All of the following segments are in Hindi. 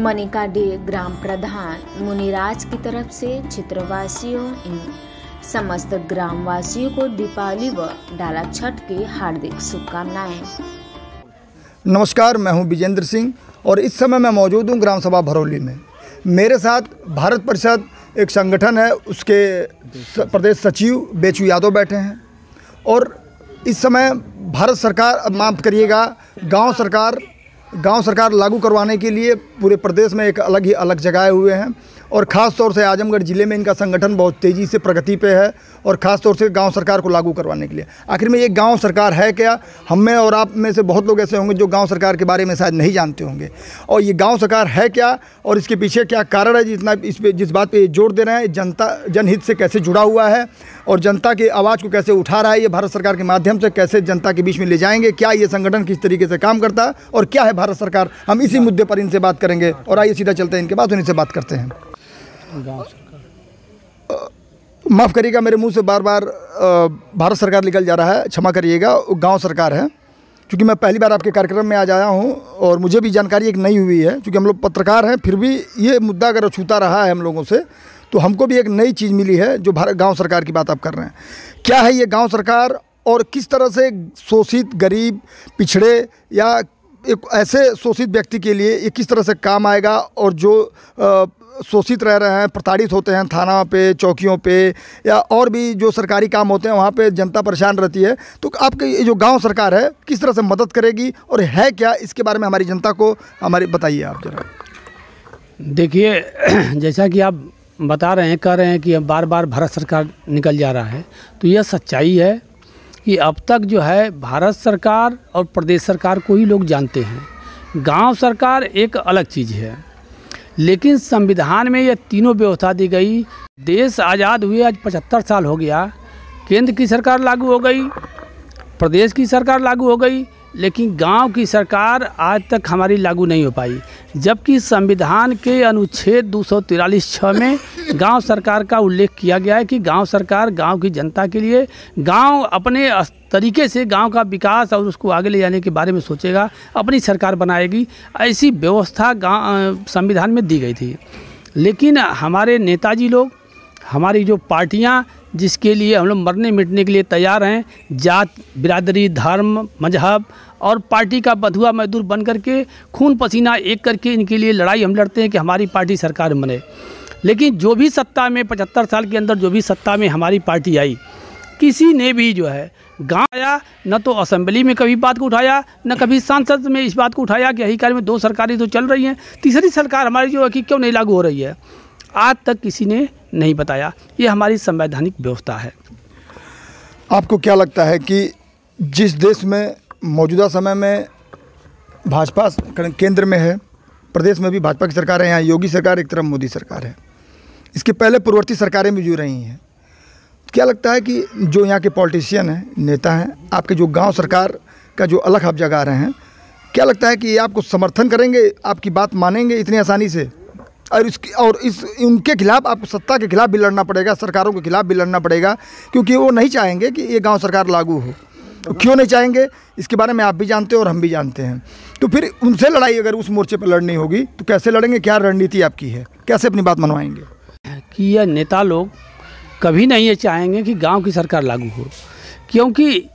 मनिकाडीह ग्राम प्रधान मुनिराज की तरफ से क्षेत्रवासियों इन समस्त ग्रामवासियों को दीपावली व डाला छठ की हार्दिक शुभकामनाएं। नमस्कार, मैं हूं विजेंद्र सिंह और इस समय मैं मौजूद हूं ग्राम सभा भरौली में। मेरे साथ भारत परिषद एक संगठन है, उसके प्रदेश सचिव बेचू यादव बैठे हैं और इस समय भारत सरकार, माफ़ करिएगा, गांव सरकार लागू करवाने के लिए पूरे प्रदेश में एक अलग जगाए हुए हैं और ख़ास तौर से आजमगढ़ ज़िले में इनका संगठन बहुत तेज़ी से प्रगति पे है और ख़ास तौर से गांव सरकार को लागू करवाने के लिए। आखिर में ये गांव सरकार है क्या? हम में और आप में से बहुत लोग ऐसे होंगे जो गांव सरकार के बारे में शायद नहीं जानते होंगे। और ये गांव सरकार है क्या और इसके पीछे क्या कारण है, जिस बात पे जोर दे रहे हैं, जनहित से कैसे जुड़ा हुआ है और जनता की आवाज़ को कैसे उठा रहा है, ये भारत सरकार के माध्यम से कैसे जनता के बीच में ले जाएंगे, क्या ये संगठन किस तरीके से काम करता है और क्या है भारत सरकार, हम इसी मुद्दे पर इनसे बात करेंगे। और आइए सीधा चलते हैं इनके बाद इनसे बात करते हैं। माफ़ करिएगा, मेरे मुंह से बार बार भारत सरकार निकल जा रहा है, क्षमा करिएगा, गांव सरकार है। क्योंकि मैं पहली बार आपके कार्यक्रम में आज आया हूं और मुझे भी जानकारी एक नई हुई है, क्योंकि हम लोग पत्रकार हैं, फिर भी ये मुद्दा अगर छूता रहा है हम लोगों से तो हमको भी एक नई चीज़ मिली है जो गांव सरकार की बात आप कर रहे हैं। क्या है ये गांव सरकार और किस तरह से शोषित, गरीब, पिछड़े या एक ऐसे शोषित व्यक्ति के लिए ये किस तरह से काम आएगा और जो शोषित रह रहे हैं, प्रताड़ित होते हैं थाना पे, चौकियों पे या और भी जो सरकारी काम होते हैं वहाँ पे जनता परेशान रहती है, तो आपके ये जो गांव सरकार है किस तरह से मदद करेगी और है क्या, इसके बारे में हमारी जनता को बताइए आप जरा। देखिए, जैसा कि आप बता रहे हैं, कह रहे हैं कि अब बार बार भारत सरकार निकल जा रहा है, तो यह सच्चाई है कि अब तक जो है भारत सरकार और प्रदेश सरकार को ही लोग जानते हैं। गांव सरकार एक अलग चीज़ है, लेकिन संविधान में ये तीनों व्यवस्था दी गई। देश आज़ाद हुए आज 75 साल हो गया, केंद्र की सरकार लागू हो गई, प्रदेश की सरकार लागू हो गई, लेकिन गांव की सरकार आज तक हमारी लागू नहीं हो पाई। जबकि संविधान के अनुच्छेद 243(6) में गांव सरकार का उल्लेख किया गया है कि गांव सरकार गांव की जनता के लिए, गांव अपने तरीके से गांव का विकास और उसको आगे ले जाने के बारे में सोचेगा, अपनी सरकार बनाएगी। ऐसी व्यवस्था संविधान में दी गई थी। लेकिन हमारे नेताजी लोग, हमारी जो पार्टियां जिसके लिए हम लोग मरने मिटने के लिए तैयार हैं, जात, बिरादरी, धर्म, मजहब और पार्टी का बंधुआ मजदूर बन करके खून पसीना एक करके इनके लिए लड़ाई हम लड़ते हैं कि हमारी पार्टी सरकार में बने। लेकिन जो भी सत्ता में 75 साल के अंदर जो भी सत्ता में हमारी पार्टी आई, किसी ने भी जो है गाँव आया, न तो असेंबली में कभी बात को उठाया, न कभी सांसद में इस बात को उठाया कि अधिकार में 2 सरकारें तो चल रही हैं, तीसरी सरकार हमारी जो है कि क्यों नहीं लागू हो रही है, आज तक किसी ने नहीं बताया। ये हमारी संवैधानिक व्यवस्था है। आपको क्या लगता है कि जिस देश में मौजूदा समय में भाजपा केंद्र में है, प्रदेश में भी भाजपा की सरकार है, यहाँ योगी सरकार, एक तरफ मोदी सरकार है, इसके पहले पूर्ववर्ती सरकारें भी जो रही हैं, क्या लगता है कि जो यहाँ के पॉलिटिशियन हैं, नेता हैं, आपके जो गांव सरकार का जो अलग आप जगा रहे हैं, क्या लगता है कि ये आपको समर्थन करेंगे, आपकी बात मानेंगे इतनी आसानी से? और उनके खिलाफ आपको सत्ता के खिलाफ भी लड़ना पड़ेगा, सरकारों के खिलाफ भी लड़ना पड़ेगा, क्योंकि वो नहीं चाहेंगे कि ये गांव सरकार लागू हो। तो क्यों नहीं चाहेंगे, इसके बारे में आप भी जानते हैं और हम भी जानते हैं। तो फिर उनसे लड़ाई अगर उस मोर्चे पर लड़नी होगी तो कैसे लड़ेंगे, क्या रणनीति आपकी है, कैसे अपनी बात मनवाएंगे? कि यह नेता लोग कभी नहीं ये चाहेंगे कि गाँव की सरकार लागू हो, क्योंकि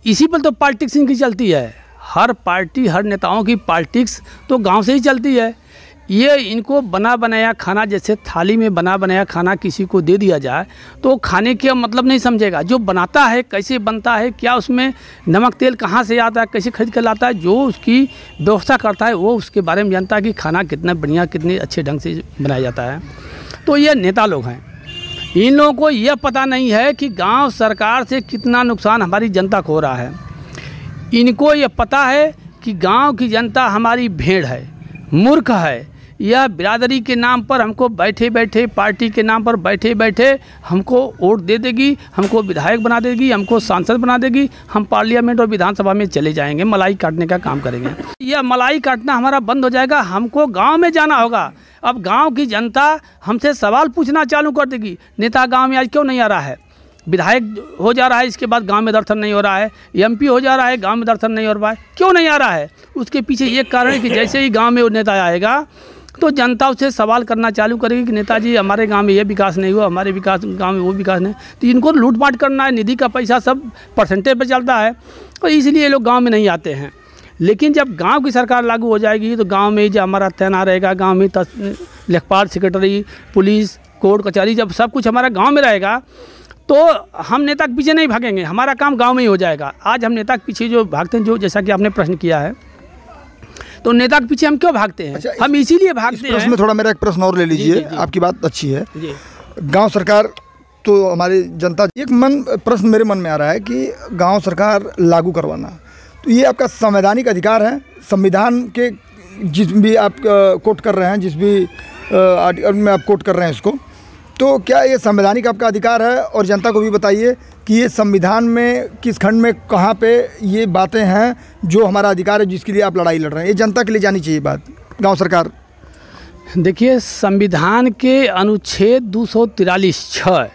इसी पर तो पॉलिटिक्स इनकी चलती है। हर पार्टी, हर नेताओं की पॉलिटिक्स तो गाँव से ही चलती है। ये इनको बना बनाया खाना, जैसे थाली में बना बनाया खाना किसी को दे दिया जाए तो खाने का मतलब नहीं समझेगा। जो बनाता है, कैसे बनता है, क्या उसमें नमक तेल कहाँ से आता है, कैसे खरीद कर लाता है, जो उसकी व्यवस्था करता है वो उसके बारे में जानता है कि खाना कितना बढ़िया, कितने अच्छे ढंग से बनाया जाता है। तो ये नेता लोग हैं, इन लोगों को यह पता नहीं है कि गाँव सरकार से कितना नुकसान हमारी जनता को हो रहा है। इनको ये पता है कि गाँव की जनता हमारी भेड़ है, मूर्ख है। यह बिरादरी के नाम पर हमको बैठे बैठे, पार्टी के नाम पर बैठे बैठे हमको वोट दे देगी, हमको विधायक बना देगी, हमको सांसद बना देगी, हम पार्लियामेंट और विधानसभा में चले जाएंगे, मलाई काटने का काम करेंगे। यह मलाई काटना हमारा बंद हो जाएगा, हमको गांव में जाना होगा। अब गांव की जनता हमसे सवाल पूछना चालू कर देगी, नेता गांव में आज क्यों नहीं आ रहा है, विधायक हो जा रहा है, इसके बाद गांव में दर्शन नहीं हो रहा है, एमपी हो जा रहा है, गांव में दर्शन नहीं हो रहा है, क्यों नहीं आ रहा है? उसके पीछे ये कारण है कि जैसे ही गांव में वो नेता आएगा, तो जनता उससे सवाल करना चालू करेगी कि नेताजी हमारे गांव में ये विकास नहीं हुआ, हमारे गांव में वो विकास नहीं। तो इनको लूटपाट करना है, निधि का पैसा सब परसेंटेज पर चलता है, और इसलिए ये लोग गाँव में नहीं आते हैं। लेकिन जब गांव की सरकार लागू हो जाएगी तो गांव में ही जो हमारा तैनात रहेगा, गांव में लेखपाल, सेक्रेटरी, पुलिस, कोर्ट कचहरी, जब सब कुछ हमारा गांव में रहेगा तो हम नेता के पीछे नहीं भागेंगे, हमारा काम गांव में ही हो जाएगा। आज हम नेता के पीछे जो भागते हैं, जो जैसा कि आपने प्रश्न किया है, तो नेता के पीछे हम क्यों भागते हैं? अच्छा, हम इसीलिए भागते हैं। इसमें थोड़ा मेरा एक प्रश्न और ले लीजिए, आपकी बात अच्छी है। गाँव सरकार तो हमारी जनता, एक प्रश्न मेरे मन में आ रहा है कि गाँव सरकार लागू करवाना, तो ये आपका संवैधानिक अधिकार है। संविधान के जिस भी आप कोट कर रहे हैं, जिस भी आर्टिकल में आप कोट कर रहे हैं इसको, तो क्या ये संवैधानिक आपका अधिकार है? और जनता को भी बताइए कि ये संविधान में किस खंड में कहाँ पे ये बातें हैं जो हमारा अधिकार है, जिसके लिए आप लड़ाई लड़ रहे हैं। ये जनता के लिए जानी चाहिए बात। गाँव सरकार, देखिए, संविधान के अनुच्छेद 243(6)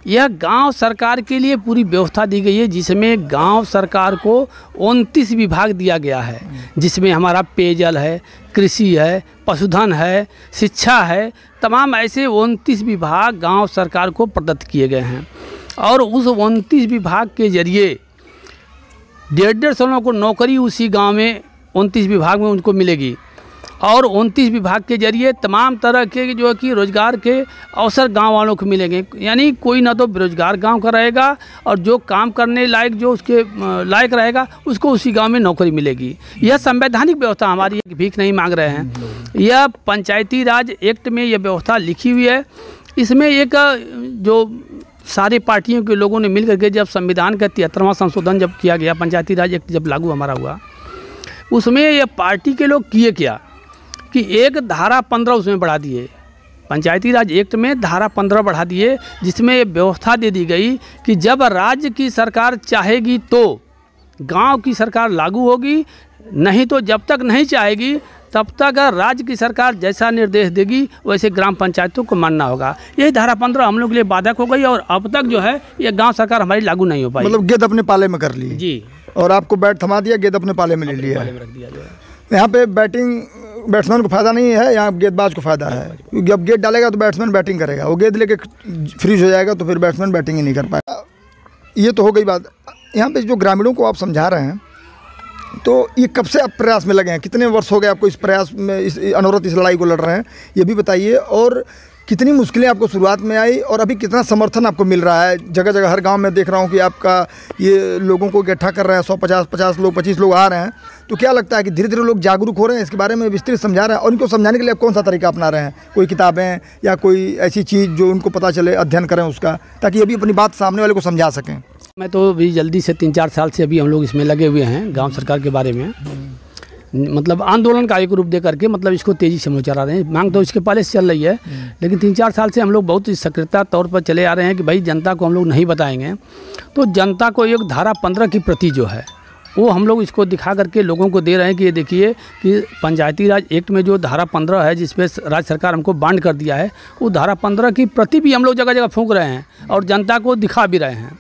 यह गांव सरकार के लिए पूरी व्यवस्था दी गई है, जिसमें गांव सरकार को 29 विभाग दिया गया है, जिसमें हमारा पेयजल है, कृषि है, पशुधन है, शिक्षा है, तमाम ऐसे 29 विभाग गांव सरकार को प्रदत्त किए गए हैं। और उस 29 विभाग के जरिए 150 लोगों को नौकरी उसी गांव में 29 विभाग में उनको मिलेगी, और 29 विभाग के जरिए तमाम तरह के जो कि रोज़गार के अवसर गांव वालों को मिलेंगे। यानी कोई ना तो बेरोजगार गांव का रहेगा, और जो काम करने लायक, जो उसके लायक रहेगा, उसको उसी गांव में नौकरी मिलेगी। यह संवैधानिक व्यवस्था हमारी, भीख नहीं मांग रहे हैं। यह पंचायती राज एक्ट में यह व्यवस्था लिखी हुई है। इसमें एक जो सारी पार्टियों के लोगों ने मिल करके जब संविधान का 73वां संशोधन जब किया गया, पंचायती राज एक्ट जब लागू हमारा हुआ, उसमें यह पार्टी के लोग किए क्या कि एक धारा 15 उसमें बढ़ा दिए। पंचायती राज एक्ट में धारा 15 बढ़ा दिए, जिसमें ये व्यवस्था दे दी गई कि जब राज्य की सरकार चाहेगी तो गांव की सरकार लागू होगी, नहीं तो जब तक नहीं चाहेगी तब तक राज्य की सरकार जैसा निर्देश देगी वैसे ग्राम पंचायतों को मानना होगा। यही धारा 15 हम लोग के लिए बाधक हो गई, और अब तक जो है ये गांव सरकार हमारी लागू नहीं हो पाई। मतलब गेंद अपने पाले में कर ली जी, और आपको बैट थमा दिया, गेंद अपने पाले में ले लिया। यहाँ पे बैट्समैन को फ़ायदा नहीं है, यहाँ गेंदबाज को फ़ायदा है, क्योंकि अब गेंद डालेगा तो बैट्समैन बैटिंग करेगा, वो गेंद लेके फ्रीज हो जाएगा तो फिर बैट्समैन बैटिंग ही नहीं कर पाएगा। ये तो हो गई बात। यहाँ पे जो ग्रामीणों को आप समझा रहे हैं, तो ये कब से आप प्रयास में लगे हैं? कितने वर्ष हो गए आपको इस प्रयास में, इस अनवरत इस लड़ाई को लड़ रहे हैं, ये भी बताइए। और कितनी मुश्किलें आपको शुरुआत में आई, और अभी कितना समर्थन आपको मिल रहा है? जगह जगह हर गांव में देख रहा हूं कि आपका ये लोगों को इकट्ठा कर रहे हैं, 150 लोग, 25 लोग आ रहे हैं। तो क्या लगता है कि धीरे धीरे लोग जागरूक हो रहे हैं, इसके बारे में विस्तृत समझा रहे हैं? और इनको समझाने के लिए आप कौन सा तरीका अपना रहे हैं? कोई किताबें या कोई ऐसी चीज़ जो उनको पता चले, अध्ययन करें उसका, ताकि ये भी अपनी बात सामने वाले को समझा सकें? मैं तो अभी जल्दी से 3-4 साल से अभी हम लोग इसमें लगे हुए हैं, गांव सरकार के बारे में, मतलब आंदोलन का एक रूप दे करके, मतलब इसको तेज़ी से चला रहे हैं। मांग तो इसके पहले से चल रही है, लेकिन 3-4 साल से हम लोग बहुत सक्रियता तौर पर चले आ रहे हैं कि भाई जनता को हम लोग नहीं बताएंगे तो जनता को एक धारा 15 की प्रति जो है वो हम लोग इसको दिखा करके लोगों को दे रहे हैं कि ये देखिए कि पंचायती राज एक्ट में जो धारा 15 है, जिसपे राज्य सरकार हमको बांड कर दिया है, वो धारा 15 की प्रति भी हम लोग जगह जगह फूंक रहे हैं और जनता को दिखा भी रहे हैं।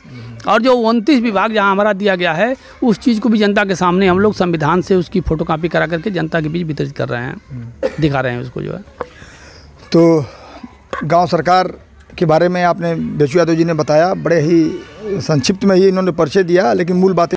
और जो 29 विभाग जहां हमारा दिया गया है, उस चीज़ को भी जनता के सामने हम लोग संविधान से उसकी फ़ोटोकॉपी करा करके जनता के बीच वितरित कर रहे हैं, दिखा रहे हैं उसको जो है। तो गांव सरकार के बारे में आपने बेचू यादव जी ने बताया, बड़े ही संक्षिप्त में ही इन्होंने परिचय दिया, लेकिन मूल बातें